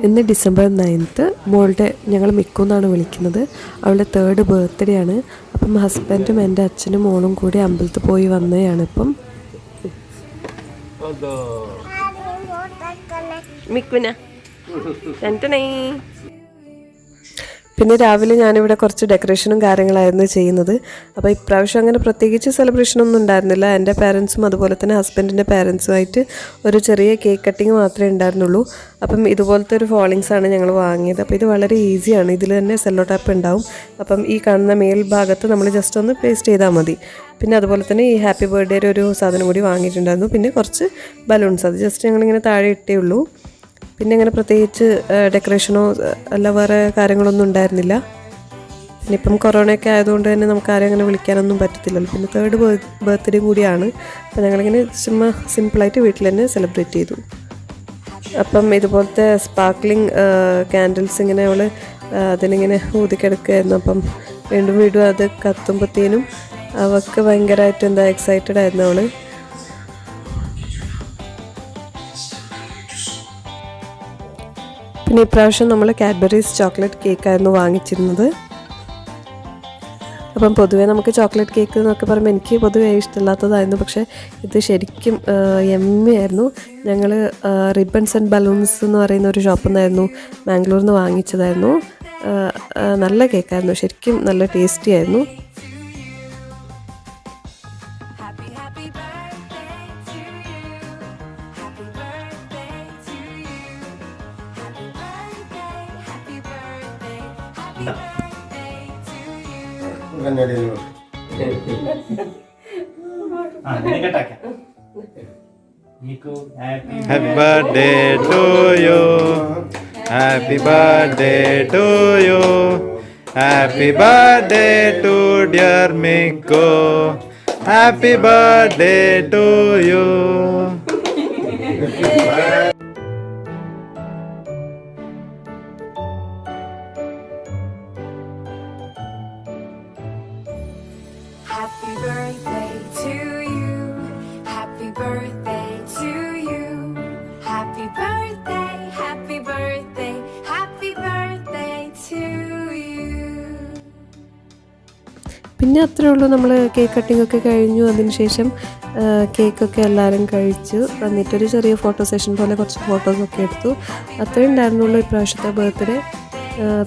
ഇന്ന് December 9th മോളുടെ ഞങ്ങൾ മിക്കുന്നാണ് വിളിക്കുന്നത്. അവളുടെ 3rd ബർത്ത്ഡേ ആണ്. അപ്പം ഹസ്ബൻഡും എൻ്റെ അച്ഛനും മോളും കൂടി അമ്പലത്തിൽ പോയി വന്നതാണ്. ഇപ്പം മിക്കുന പിന്നെ രാവിലെ ഞാനിവിടെ കുറച്ച് ഡെക്കറേഷനും കാര്യങ്ങളായിരുന്നു ചെയ്യുന്നത്. അപ്പോൾ ഇപ്രാവശ്യം അങ്ങനെ പ്രത്യേകിച്ച് സെലിബ്രേഷനൊന്നും ഉണ്ടായിരുന്നില്ല. എൻ്റെ പാരൻസും അതുപോലെ തന്നെ ഹസ്ബൻഡിൻ്റെ പാരൻസുമായിട്ട് ഒരു ചെറിയ കേക്ക് കട്ടിങ് മാത്രമേ ഉണ്ടായിരുന്നുള്ളൂ. അപ്പം ഇതുപോലത്തെ ഒരു ഫോളിങ്സാണ് ഞങ്ങൾ വാങ്ങിയത്. അപ്പോൾ ഇത് വളരെ ഈസിയാണ്. ഇതിൽ തന്നെ സെല്ലോ ടാപ്പ് ഉണ്ടാവും. അപ്പം ഈ കാണുന്ന മേൽ ഭാഗത്ത് നമ്മൾ ജസ്റ്റ് ഒന്ന് പേസ്റ്റ് ചെയ്താൽ മതി. പിന്നെ അതുപോലെ തന്നെ ഈ ഹാപ്പി ബർത്ത്ഡേയുടെ ഒരു സാധനം കൂടി വാങ്ങിയിട്ടുണ്ടായിരുന്നു. പിന്നെ കുറച്ച് ബലൂൺസ്, അത് ജസ്റ്റ് ഞങ്ങളിങ്ങനെ താഴെ ഇട്ടേ ഉള്ളൂ. പിന്നെ അങ്ങനെ പ്രത്യേകിച്ച് ഡെക്കറേഷനോ അല്ല വേറെ കാര്യങ്ങളൊന്നും ഉണ്ടായിരുന്നില്ല. പിന്നെ ഇപ്പം കൊറോണയൊക്കെ ആയതുകൊണ്ട് തന്നെ നമുക്ക് ആരും അങ്ങനെ വിളിക്കാനൊന്നും പറ്റത്തില്ലല്ലോ. പിന്നെ 3rd ബർത്ത്ഡേ കൂടിയാണ്. അപ്പോൾ ഞങ്ങളിങ്ങനെ ചുമ്മാ സിമ്പിളായിട്ട് വീട്ടിൽ തന്നെ സെലിബ്രേറ്റ് ചെയ്തു. അപ്പം ഇതുപോലത്തെ സ്പാർക്ലിങ് ക്യാൻഡിൽസ് ഇങ്ങനെ അവൾ അതിനിങ്ങനെ ഊതിക്കെടുക്കുകയായിരുന്നു. അപ്പം വീണ്ടും അത് കത്തുമ്പോഴത്തേനും അവൾക്ക് ഭയങ്കരമായിട്ട് എന്താ എക്സൈറ്റഡ് ആയിരുന്നു അവൾ. പിന്നെ ഇപ്രാവശ്യം നമ്മൾ കാഡ്ബറീസ് ചോക്ലേറ്റ് കേക്കായിരുന്നു വാങ്ങിച്ചിരുന്നത്. അപ്പം പൊതുവേ നമുക്ക് ചോക്ലേറ്റ് കേക്ക് എന്നൊക്കെ പറയുമ്പോൾ എനിക്ക് പൊതുവേ ഇഷ്ടമില്ലാത്തതായിരുന്നു. പക്ഷേ ഇത് ശരിക്കും യമ്മി ആയിരുന്നു. ഞങ്ങൾ റിബൺസ് ആൻഡ് ബലൂൺസ് എന്ന് പറയുന്ന ഒരു ഷോപ്പിൽ നിന്നായിരുന്നു മാംഗ്ലൂരിൽ നിന്ന് വാങ്ങിച്ചതായിരുന്നു. നല്ല കേക്കായിരുന്നു, ശരിക്കും നല്ല ടേസ്റ്റി ആയിരുന്നു. Happy birthday to you. Happy birthday to you. Happy birthday to dear Mikko. Happy birthday to you. Happy birthday to you. Happy birthday to you. Happy birthday, happy birthday, happy birthday to you. പിന്നെ അത്രേ ഉള്ളൂ. നമ്മൾ cake cutting ഒക്കെ കഴിഞ്ഞു. അതിനുശേഷം കേക്കൊക്കെ എല്ലാവരും കഴിച്ചു. എന്നിട്ടൊരു ചെറിയ ഫോട്ടോ സെഷൻ പോലെ കുറച്ച് ഫോട്ടോസൊക്കെ എടുത്തു. അത്രേ ഉണ്ടായിരുന്നുള്ളൂ ഇപ്രാവശ്യത്തെ ബർത്ത്ഡേ.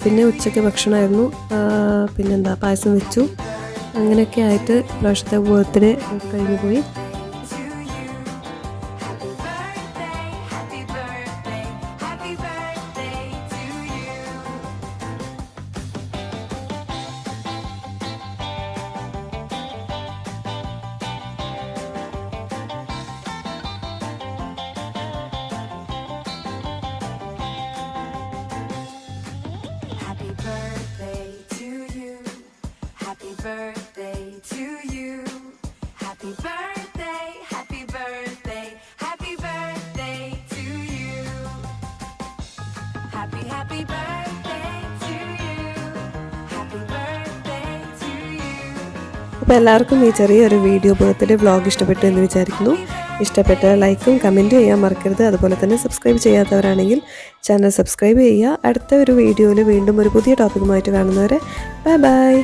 പിന്നെ ഉച്ചയ്ക്ക് ഭക്ഷണമായിരുന്നു. പിന്നെന്താ പായസം വെച്ചു. അങ്ങനെയൊക്കെ ആയിട്ട് പ്രാവശ്യത്തെ ബർത്ത്ഡേ കഴിഞ്ഞു പോയി. Happy birthday to you. Happy birthday, happy birthday, happy birthday to you. Happy birthday to you. Happy birthday to you. അപ്പോൾ എല്ലാവർക്കും ഈ ചെറിയൊരു വീഡിയോ ബർത്ത്ഡേ വ്ളോഗ് ഇഷ്ടപ്പെട്ടു എന്ന് വിചാരിക്കുന്നു. ഇഷ്ടപ്പെട്ട ലൈക്കും കമൻറ്റും ചെയ്യാൻ മറക്കരുത്. അതുപോലെ തന്നെ സബ്സ്ക്രൈബ് ചെയ്യാത്തവരാണെങ്കിൽ ചാനൽ സബ്സ്ക്രൈബ് ചെയ്യുക. അടുത്ത ഒരു വീഡിയോയിൽ വീണ്ടും ഒരു പുതിയ ടോപ്പിക്കുമായിട്ട് കാണുന്നവരെ ബൈ ബൈ.